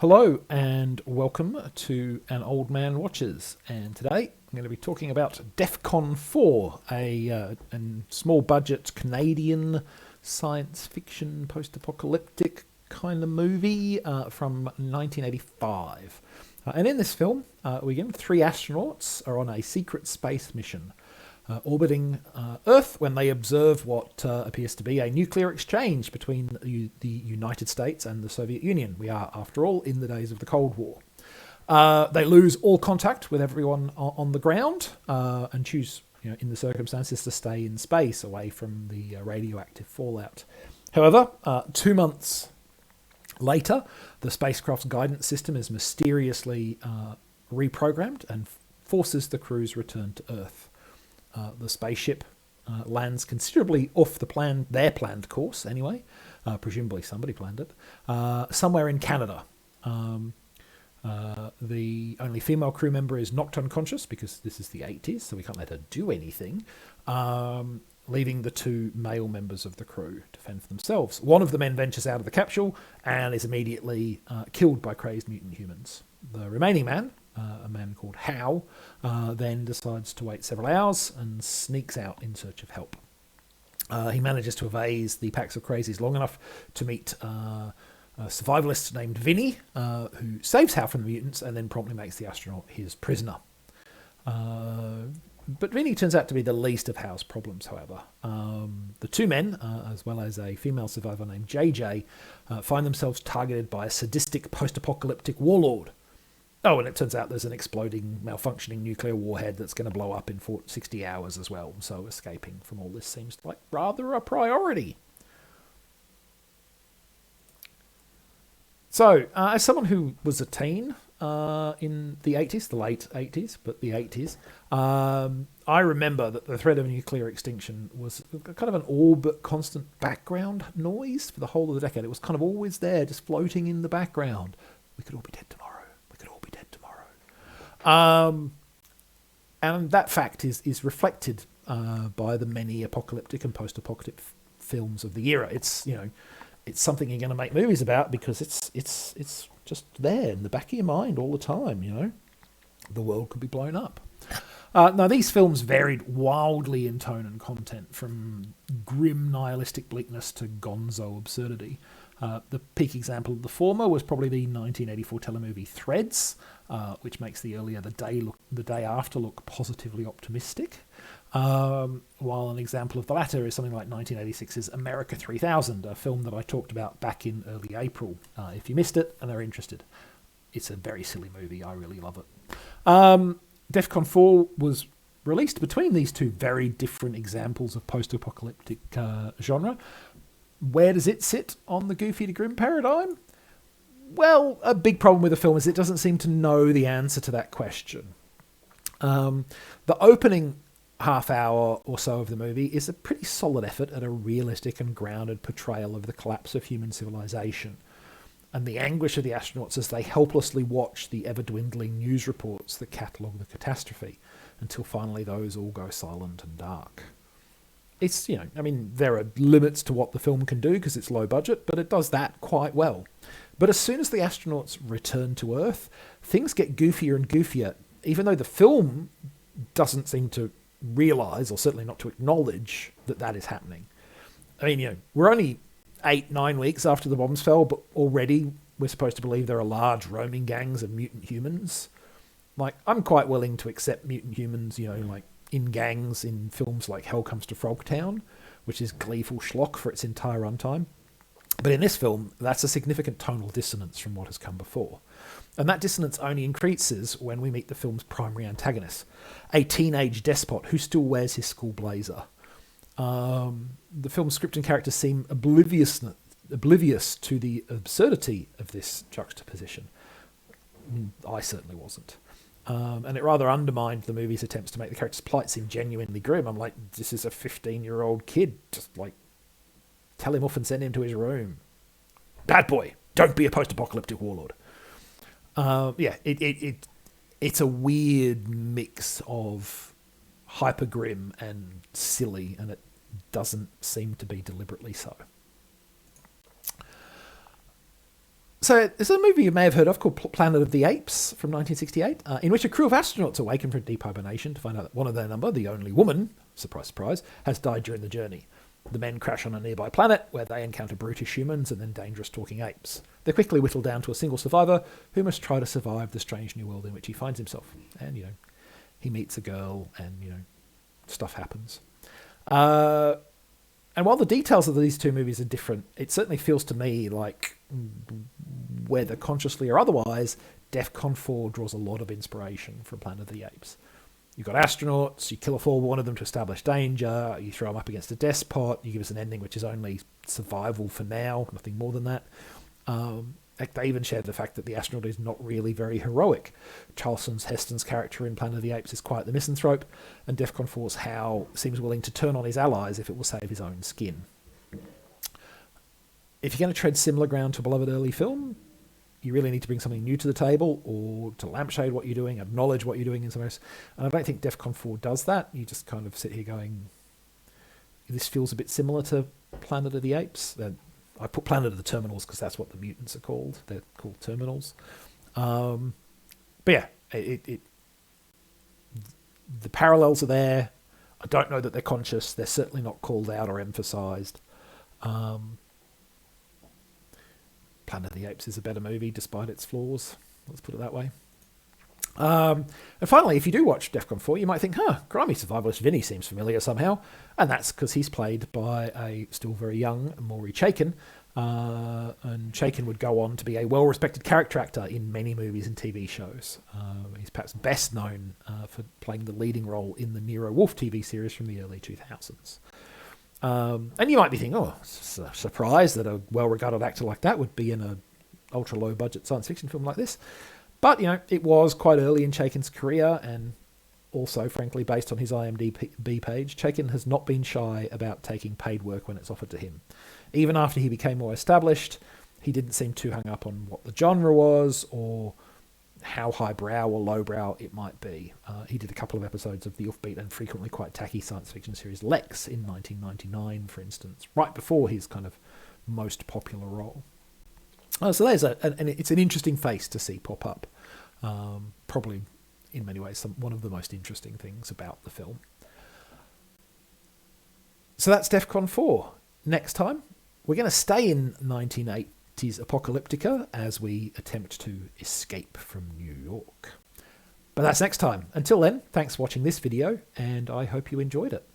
Hello and welcome to An Old Man Watches. And today I'm going to be talking about DEFCON 4, a small budget Canadian science fiction post-apocalyptic kind of movie from 1985. And in this film, three astronauts are on a secret space mission orbiting Earth when they observe what appears to be a nuclear exchange between the United States and the Soviet Union. We are, after all, in the days of the Cold War. They lose all contact with everyone on the ground and choose, in the circumstances, to stay in space away from the radioactive fallout. However, 2 months later, the spacecraft's guidance system is mysteriously reprogrammed and forces the crew's return to Earth. The spaceship lands considerably off their planned course anyway. Presumably somebody planned it. Somewhere in Canada. The only female crew member is knocked unconscious because this is the 80s, so we can't let her do anything. Leaving the two male members of the crew to fend for themselves. One of the men ventures out of the capsule and is immediately killed by crazed mutant humans. The remaining man, a man called Howe, then decides to wait several hours and sneaks out in search of help. He manages to evade the packs of crazies long enough to meet a survivalist named Vinny, who saves Howe from the mutants and then promptly makes the astronaut his prisoner. But Vinny turns out to be the least of Howe's problems, however. The two men, as well as a female survivor named JJ, find themselves targeted by a sadistic post-apocalyptic warlord. Oh, and it turns out there's an exploding, malfunctioning nuclear warhead that's going to blow up in 60 hours as well. So escaping from all this seems like rather a priority. So, as someone who was a teen in the 80s, the late 80s, but the 80s, I remember that the threat of nuclear extinction was kind of an all but constant background noise for the whole of the decade. It was kind of always there, just floating in the background. We could all be dead tomorrow. And that fact is reflected by the many apocalyptic and post-apocalyptic films of the era. It's it's something you're going to make movies about because it's just there in the back of your mind all the time. The world could be blown up. Now, these films varied wildly in tone and content, from grim nihilistic bleakness to gonzo absurdity. The peak example of the former was probably the 1984 telemovie Threads, which makes the earlier The Day After look positively optimistic, while an example of the latter is something like 1986's America 3000, a film that I talked about back in early April. If you missed it and are interested, it's a very silly movie. I really love it. DEFCON 4 was released between these two very different examples of post-apocalyptic genre. Where does it sit on the goofy to grim paradigm? Well, a big problem with the film is it doesn't seem to know the answer to that question. The opening half hour or so of the movie is a pretty solid effort at a realistic and grounded portrayal of the collapse of human civilization and the anguish of the astronauts as they helplessly watch the ever-dwindling news reports that catalogue the catastrophe until finally those all go silent and dark. It's, there are limits to what the film can do because it's low budget, but it does that quite well. But as soon as the astronauts return to Earth, things get goofier and goofier, even though the film doesn't seem to realise, or certainly not to acknowledge, that is happening. We're only 8-9 weeks after the bombs fell, but already we're supposed to believe there are large roaming gangs of mutant humans. I'm quite willing to accept mutant humans, in gangs in films like Hell Comes to Frogtown, which is gleeful schlock for its entire runtime. But in this film, that's a significant tonal dissonance from what has come before. And that dissonance only increases when we meet the film's primary antagonist, a teenage despot who still wears his school blazer. The film's script and characters seem oblivious to the absurdity of this juxtaposition. I certainly wasn't. And it rather undermined the movie's attempts to make the character's plight seem genuinely grim. I'm like, this is a 15-year-old kid. Just, tell him off and send him to his room. Bad boy, don't be a post-apocalyptic warlord. It's a weird mix of hyper grim and silly, and it doesn't seem to be deliberately so. So there's a movie you may have heard of called Planet of the Apes from 1968, in which a crew of astronauts awaken from deep hibernation to find out that one of their number, the only woman, surprise, surprise, has died during the journey. The men crash on a nearby planet where they encounter brutish humans and then dangerous talking apes. They're quickly whittled down to a single survivor who must try to survive the strange new world in which he finds himself. And, he meets a girl and, stuff happens. And while the details of these two movies are different, it certainly feels to me like, whether consciously or otherwise, DEFCON 4 draws a lot of inspiration from Planet of the Apes. You've got astronauts, you kill off all one of them to establish danger, you throw them up against a despot, you give us an ending which is only survival for now, nothing more than that. They even share the fact that the astronaut is not really very heroic. Charlton Heston's character in Planet of the Apes is quite the misanthrope, and DEFCON 4's Hal seems willing to turn on his allies if it will save his own skin. If you're going to tread similar ground to a beloved early film, you really need to bring something new to the table, or to lampshade what you're doing, acknowledge what you're doing in some ways. And I don't think DEFCON 4 does that. You just kind of sit here going, this feels a bit similar to Planet of the Apes. I put Planet of the Terminals because that's what the mutants are called. They're called Terminals. But yeah, the parallels are there. I don't know that they're conscious. They're certainly not called out or emphasised. Planet of the Apes is a better movie despite its flaws. Let's put it that way. And finally, if you do watch DEFCON 4, you might think, grimy survivalist Vinny seems familiar somehow. And that's because he's played by a still very young Maury Chaykin. And Chaykin would go on to be a well-respected character actor in many movies and TV shows. He's perhaps best known for playing the leading role in the Nero Wolfe TV series from the early 2000s. And you might be thinking, surprised that a well-regarded actor like that would be in an ultra-low-budget science fiction film like this. But, it was quite early in Chaykin's career, and also, frankly, based on his IMDb page, Chaykin has not been shy about taking paid work when it's offered to him. Even after he became more established, he didn't seem too hung up on what the genre was or how highbrow or lowbrow it might be. He did a couple of episodes of the offbeat and frequently quite tacky science fiction series Lex in 1999, for instance, right before his kind of most popular role. So there's and it's an interesting face to see pop up. Probably, in many ways, one of the most interesting things about the film. So that's DEFCON 4. Next time, we're going to stay in 1980s apocalyptica as we attempt to escape from New York. But that's next time. Until then, thanks for watching this video, and I hope you enjoyed it.